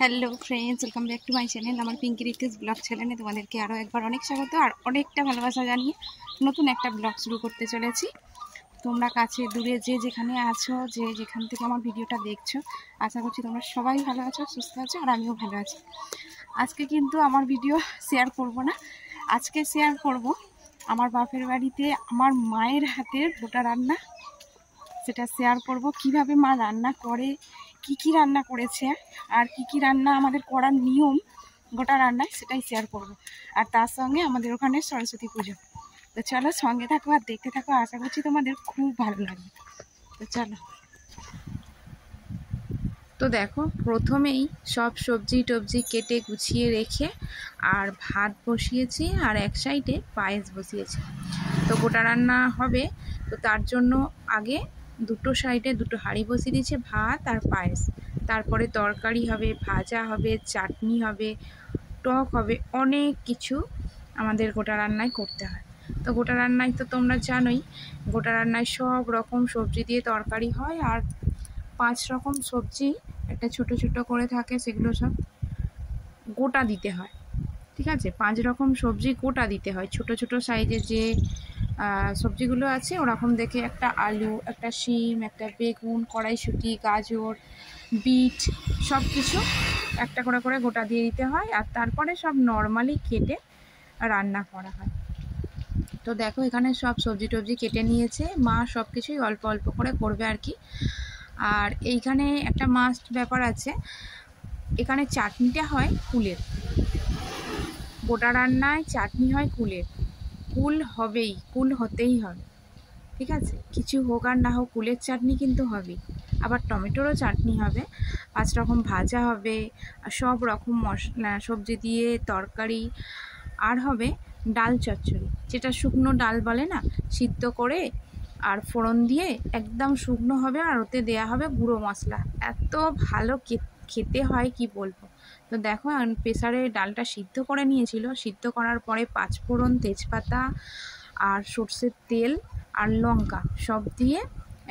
Hello friends, welcome back to my channel. আমার Pinki Ritesh blog চ্যানেলে তোমাদেরকে আরও একবার অনেক স্বাগত আর অনেকটা ভালোবাসা জানিয়ে নতুন একটা ব্লগ শুরু করতে চলেছি। তোমরা কাছে দূরে যে যেখানে আছো, যে যেখান থেকে আমার ভিডিওটা দেখছো, আশা করছি তোমরা সবাই ভালো আছো, সুস্থ আছো আর আমিও ভালো আছি। আজকে কিন্তু আমার ভিডিও শেয়ার করব না, আজকে শেয়ার করব আমার বাপের বাড়িতে আমার মায়ের হাতের গোটা রান্না। সেটা শেয়ার করব কিভাবে মা রান্না করে, কি রান্না করেছে আর কি রান্না আমাদের করার নিয়ম গোটা রান্নায়, সেটাই শেয়ার করব। আর তার সঙ্গে আমাদের ওখানে সরস্বতী পুজো। তো চলো সঙ্গে থাকো আর দেখতে থাকো, আশা করছি তোমাদের খুব ভালো লাগবে। তো চলো। তো দেখো, প্রথমেই সব সবজি টবজি কেটে গুছিয়ে রেখে আর ভাত বসিয়েছি আর এক সাইডে পায়েস বসিয়েছি। তো গোটা রান্না হবে, তো তার জন্য আগে দুটো সাইডে দুটো হাঁড়ি বসিয়ে দিয়েছে, ভাত আর পায়েস। তারপরে তরকারি হবে, ভাজা হবে, চাটনি হবে, টক হবে, অনেক কিছু আমাদের গোটা রান্নায় করতে হয়। তো গোটা রান্নায় তো তোমরা জানোই, গোটা রান্নায় সব রকম সবজি দিয়ে তরকারি হয় আর 5 রকম সবজি একটা ছোট ছোট করে থাকে, সেগুলো সব গোটা দিতে হয়। ঠিক আছে, 5 রকম সবজি গোটা দিতে হয়। ছোট ছোট সাইজের যে সবজিগুলো আছে ওরকম দেখে, একটা আলু, একটা শিম, একটা বেগুন, কড়াইশুঁটি, গাজর, বিট, সব কিছু একটা করে করে গোটা দিয়ে দিতে হয়। আর তারপরে সব নর্মালি কেটে রান্না করা হয়। তো দেখো, এখানে সব সবজি টবজি কেটে নিয়েছে মা, সব কিছুই অল্প অল্প করে করবে আর কি। আর এইখানে একটা মাস্ট ব্যাপার আছে, এখানে চাটনিটা হয় কুলের। গোটা রান্নায় চাটনি হয় কুলের। কুল হবেই, কুল হতেই হবে। ঠিক আছে, কিছু হোক আর না হোক কুলের চাটনি কিন্তু হবেই। আবার টমেটোরও চাটনি হবে, 5 রকম ভাজা হবে, আর সব রকম মশলা সবজি দিয়ে তরকারি। আর হবে ডাল চচ্চড়ি, যেটা শুকনো ডাল বলে না, সিদ্ধ করে আর ফোড়ন দিয়ে একদম শুকনো হবে, আর ওতে দেয়া হবে গুঁড়ো মশলা। এত ভালো খেতে হয় কি বলবো। তো দেখো, প্রেসারে ডালটা সিদ্ধ করে নিয়েছিল, সিদ্ধ করার পরে 5 ফোড়ন, তেজপাতা আর সর্ষের তেল আর লঙ্কা সব দিয়ে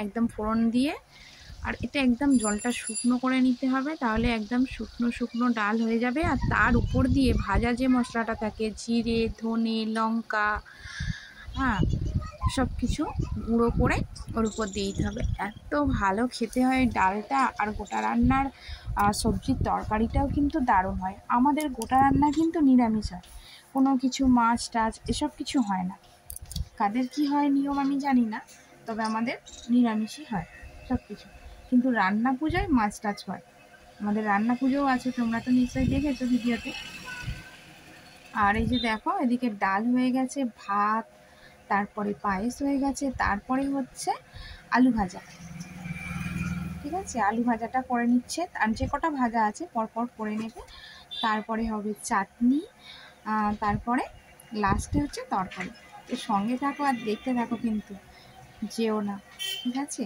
একদম ফোড়ন দিয়ে, আর এটা একদম জলটা শুকনো করে নিতে হবে, তাহলে একদম শুকনো শুকনো ডাল হয়ে যাবে। আর তার উপর দিয়ে ভাজা যে মশলাটা থাকে, জিরে, ধনে, লঙ্কা, হ্যাঁ, সব কিছু গুঁড়ো করে ওর উপর দিয়ে দিতে হবে। এত ভালো খেতে হয় ডালটা। আর গোটা রান্নার সবজির তরকারিটাও কিন্তু দারুণ হয়। আমাদের গোটা রান্না কিন্তু নিরামিষ হয়, কোনো কিছু মাছ টাছ এসব কিছু হয় না। কাদের কি হয় নিয়ম আমি জানি না, তবে আমাদের নিরামিষই হয় সব কিছু। কিন্তু রান্না পুজোয় মাছ টাছ হয়, আমাদের রান্না পুজোও আছে, তোমরা তো নিশ্চয়ই দেখেছো ভিডিওতে। আর এই যে দেখো, এদিকে ডাল হয়ে গেছে, ভাত, তারপরে পায়েস হয়ে গেছে, তারপরে হচ্ছে আলু ভাজা। ঠিক আছে, আলু ভাজাটা করে নিচ্ছে, আর যে কটা ভাজা আছে পরপর করে নেবে। তারপরে হবে চাটনি, তারপরে লাস্টে হচ্ছে তরকারি। তো সঙ্গে থাকো আর দেখতে থাকো, কিন্তু যেও না, ঠিক আছে।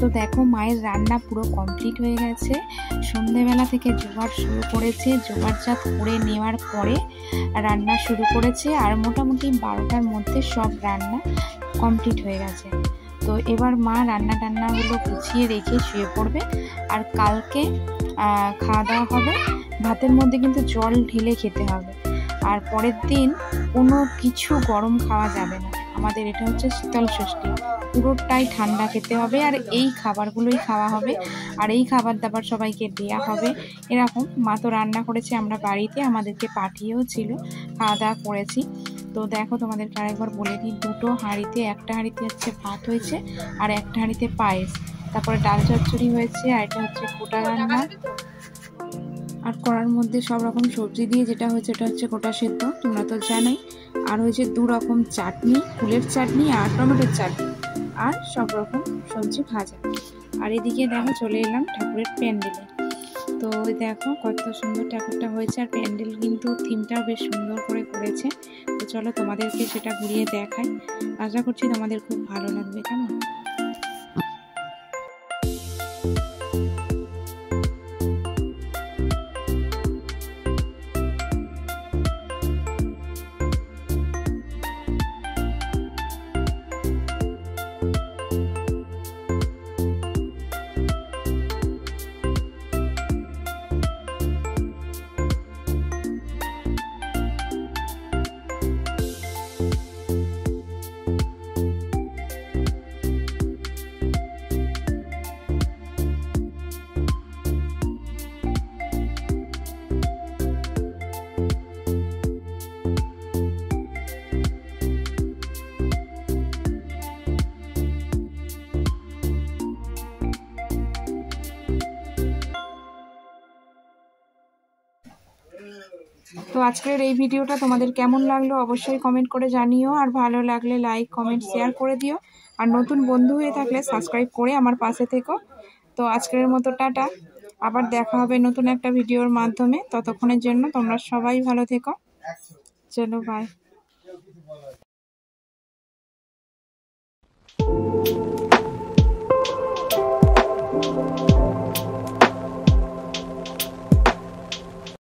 তো দেখো মায়ের রান্না পুরো কমপ্লিট হয়ে গেছে। সন্ধেবেলা থেকে জোগাড় শুরু করেছে, জোগাড়জাত করে নেওয়ার পরে রান্না শুরু করেছে, আর মোটামুটি 12টার মধ্যে সব রান্না কমপ্লিট হয়ে গেছে। তো এবার মা রান্নাগুলো গুছিয়ে রেখে শুয়ে পড়বে। আর কালকে খাওয়া দাওয়া হবে, ভাতের মধ্যে কিন্তু জল ঢেলে খেতে হবে। আর পরের দিন কোনো কিছু গরম খাওয়া যাবে না, আমাদের এটা হচ্ছে শীতল ষষ্ঠী, পুরোটাই ঠান্ডা খেতে হবে। আর এই খাবারগুলোই খাওয়া হবে, আর এই খাবার দাবার সবাইকে দেয়া হবে। এরকম মা তো রান্না করেছে, আমরা বাড়িতে আমাদেরকে পাঠিয়েও ছিল, খাওয়া দাওয়া করেছি। তো দেখো তোমাদেরকে আরেকবার বলে দিই, দুটো হাঁড়িতে, একটা হাঁড়িতে হচ্ছে ভাত হয়েছে আর একটা হাঁড়িতে পায়েস, তারপরে ডাল চচ্চড়ি হয়েছে, আর এটা হচ্ছে গোটা রান্না। আর কড়ার মধ্যে সব রকম সবজি দিয়ে যেটা হয়েছে এটা হচ্ছে গোটা সেদ্ধ, তোমরা তো জানোই। আর হয়েছে 2 রকম চাটনি, ফুলের চাটনি আর টমেটোর চাটনি, আর সব রকম সবজি ভাজা। আর এদিকে দেখো চলে এলাম ঠাকুরের প্যান্ডেলে। তো দেখো কত সুন্দর ঠাকুরটা হয়েছে, আর প্যান্ডেল কিন্তু থিমটাও বেশ সুন্দর করে করেছে। তো চলো তোমাদেরকে সেটা ঘুরিয়ে দেখাই, আশা করছি তোমাদের খুব ভালো লাগবে। কেমন? তো আজকের এই ভিডিওটা তোমাদের কেমন লাগলো অবশ্যই কমেন্ট করে জানিও, আর ভালো লাগলে লাইক কমেন্ট শেয়ার করে দিও, আর নতুন বন্ধু হয়ে থাকলে সাবস্ক্রাইব করে আমার পাশে থেকো। তো আজকের মতো টাটা, আবার দেখা হবে নতুন একটা ভিডিওর মাধ্যমে। ততক্ষণের জন্য তোমরা সবাই ভালো থেকো, চলো বাই।